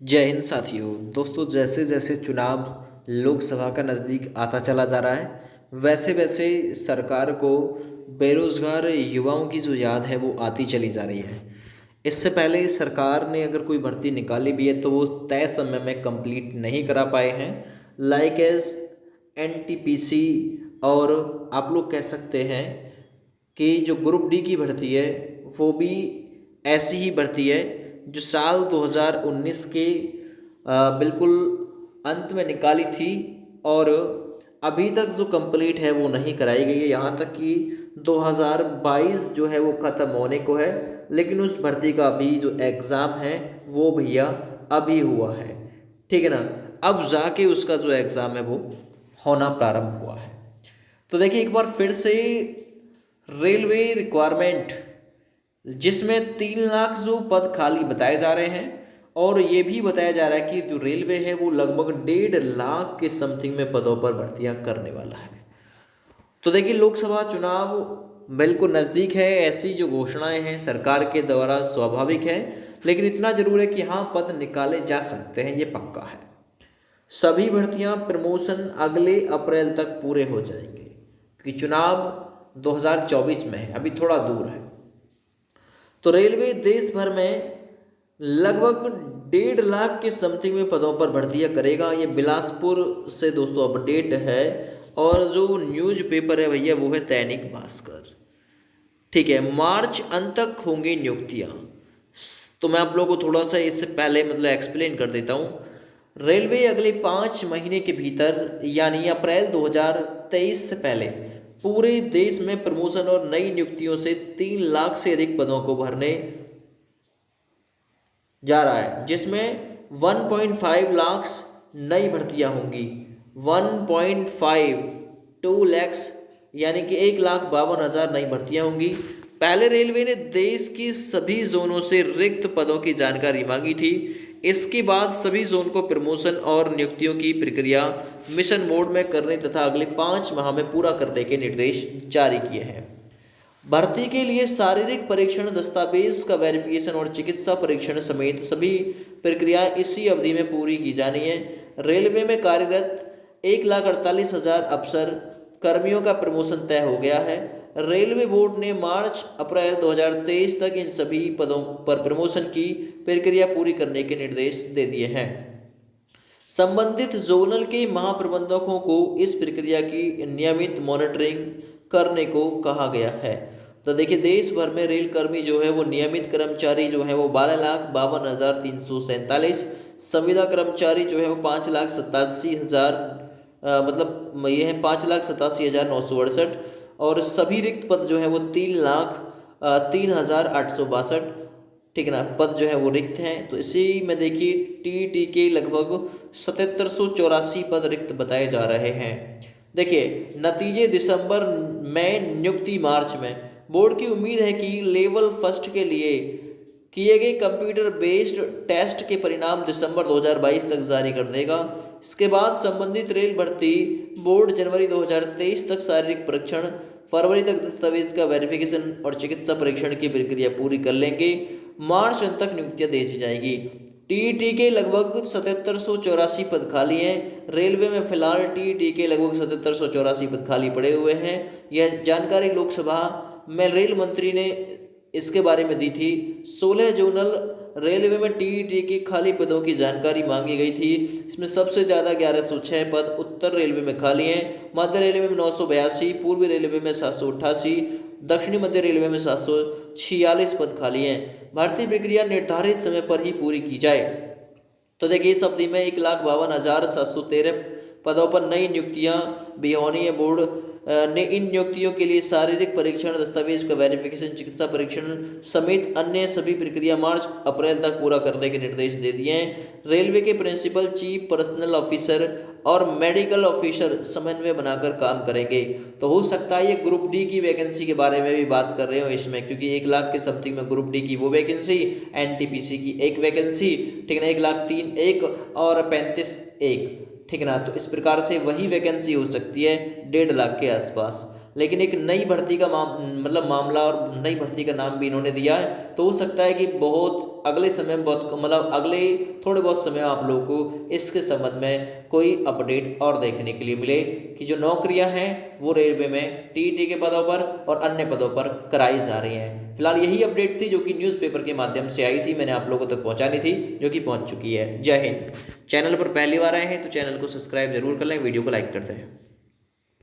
जय हिंद साथियों। दोस्तों, जैसे जैसे चुनाव लोकसभा का नज़दीक आता चला जा रहा है, वैसे वैसे सरकार को बेरोज़गार युवाओं की जो याद है वो आती चली जा रही है। इससे पहले सरकार ने अगर कोई भर्ती निकाली भी है तो वो तय समय में कंप्लीट नहीं करा पाए हैं। लाइक एज एनटीपीसी, और आप लोग कह सकते हैं कि जो ग्रुप डी की भर्ती है वो भी ऐसी ही भर्ती है जो साल 2019 के बिल्कुल अंत में निकाली थी, और अभी तक जो कंप्लीट है वो नहीं कराई गई है। यहाँ तक कि 2022 जो है वो ख़त्म होने को है, लेकिन उस भर्ती का अभी जो एग्ज़ाम है वो भैया अभी हुआ है। ठीक है ना। अब जाके उसका जो एग्ज़ाम है वो होना प्रारंभ हुआ है। तो देखिए, एक बार फिर से रेलवे रिक्वायरमेंट, जिसमें 3 लाख जो पद खाली बताए जा रहे हैं, और ये भी बताया जा रहा है कि जो रेलवे है वो लगभग 1.5 लाख के समथिंग में पदों पर भर्तियां करने वाला है। तो देखिए, लोकसभा चुनाव बिल्कुल नज़दीक है, ऐसी जो घोषणाएं हैं सरकार के द्वारा स्वाभाविक है, लेकिन इतना जरूर है कि हाँ, पद निकाले जा सकते हैं, ये पक्का है। सभी भर्तियां प्रमोशन अगले अप्रैल तक पूरे हो जाएंगे, क्योंकि चुनाव 2024 में है, अभी थोड़ा दूर है। तो रेलवे देश भर में लगभग 1.5 लाख के समथिंग में पदों पर भर्तियां करेगा। ये बिलासपुर से दोस्तों अपडेट है, और जो न्यूज़ पेपर है भैया वो है दैनिक भास्कर। ठीक है, मार्च अंत तक होंगी नियुक्तियां। तो मैं आप लोगों को थोड़ा सा इससे पहले एक्सप्लेन कर देता हूँ। रेलवे अगले 5 महीने के भीतर यानी अप्रैल 2023 से पहले पूरे देश में प्रमोशन और नई नियुक्तियों से 3 लाख से अधिक पदों को भरने जा रहा है, जिसमें 1.5 लाख नई भर्तियां होंगी। 1.52 लैक्स यानी कि 1,52,000 नई भर्तियां होंगी। पहले रेलवे ने देश की सभी जोनों से रिक्त पदों की जानकारी मांगी थी। इसके बाद सभी जोन को प्रमोशन और नियुक्तियों की प्रक्रिया मिशन मोड में करने तथा अगले 5 माह में पूरा करने के निर्देश जारी किए हैं। भर्ती के लिए शारीरिक परीक्षण, दस्तावेज का वेरिफिकेशन और चिकित्सा परीक्षण समेत सभी प्रक्रियाएं इसी अवधि में पूरी की जानी है। रेलवे में कार्यरत 1,48,000 अफसर कर्मियों का प्रमोशन तय हो गया है। रेलवे बोर्ड ने मार्च अप्रैल 2023 तक इन सभी पदों पर प्रमोशन की प्रक्रिया पूरी करने के निर्देश दे दिए हैं। संबंधित जोनल के महाप्रबंधकों को इस प्रक्रिया की नियमित मॉनिटरिंग करने को कहा गया है। तो देखिए, देश भर में रेल कर्मी जो है वो नियमित कर्मचारी जो है वो 12,52,347, संविदा कर्मचारी जो है वो 5,87,000 ये है 5,87,968, और सभी रिक्त पद जो है वो 3,03,862, ठीक है ना, पद जो है वो रिक्त हैं। तो इसी में देखिए टीईटी के लगभग 7784 पद रिक्त बताए जा रहे हैं। देखिए, नतीजे दिसंबर में, नियुक्ति मार्च में। बोर्ड की उम्मीद है कि लेवल फर्स्ट के लिए किए गए कंप्यूटर बेस्ड टेस्ट के परिणाम दिसंबर 2022 तक जारी कर देगा। इसके बाद संबंधित रेल भर्ती बोर्ड जनवरी 2023 तक शारीरिक परीक्षण, फरवरी तक दस्तावेज का वेरिफिकेशन और चिकित्सा परीक्षण की प्रक्रिया पूरी कर लेंगे। मार्च अंत तक नियुक्तियां दे दी जाएगी। टीईटी के लगभग 7784 पद खाली हैं। रेलवे में फिलहाल टीईटी के लगभग 7784 पद खाली पड़े हुए हैं। यह जानकारी लोकसभा में रेल मंत्री ने इसके बारे में दी थी। 16 जोनल रेलवे में टीईटी के खाली पदों की जानकारी मांगी गई थी। इसमें सबसे ज़्यादा 1106 पद उत्तर रेलवे में खाली हैं, मध्य रेलवे में 982, पूर्वी रेलवे में 788, दक्षिणी मध्य रेलवे में 746 पद खाली हैं। भर्ती प्रक्रिया निर्धारित समय पर ही पूरी की जाए। तो देखिए, इस अवधि में 1,52,713 पदों पर नई नियुक्तियां भी होनी है। बोर्ड ने इन नियुक्तियों के लिए शारीरिक परीक्षण, दस्तावेज का वेरिफिकेशन, चिकित्सा परीक्षण समेत अन्य सभी प्रक्रिया मार्च अप्रैल तक पूरा करने के निर्देश दे दिए हैं। रेलवे के प्रिंसिपल, चीफ पर्सनल ऑफिसर और मेडिकल ऑफिसर समन्वय बनाकर काम करेंगे। तो हो सकता है ये ग्रुप डी की वैकेंसी के बारे में भी बात कर रहे हो इसमें, क्योंकि 1 लाख के समथिंग में ग्रुप डी की वो वैकेंसी, एनटीपीसी की एक वैकेंसी, ठीक है ना, 1,03,000 एक और 35 एक, ठीक है ना। तो इस प्रकार से वही वैकेंसी हो सकती है 1.5 लाख के आसपास। लेकिन एक नई भर्ती का मतलब मामला और नई भर्ती का नाम भी इन्होंने दिया है। तो हो सकता है कि बहुत अगले समय में बहुत मतलब अगले थोड़े बहुत समय आप लोगों को इसके संबंध में कोई अपडेट और देखने के लिए मिले कि जो नौकरियां हैं वो रेलवे में टीईटी के पदों पर और अन्य पदों पर कराई जा रही हैं। फिलहाल यही अपडेट थी जो कि न्यूज़पेपर के माध्यम से आई थी, मैंने आप लोगों तक पहुंचानी थी, जो कि पहुंच चुकी है। जय हिंद। चैनल पर पहली बार आए हैं तो चैनल को सब्सक्राइब जरूर कर लें, वीडियो को लाइक करते हैं।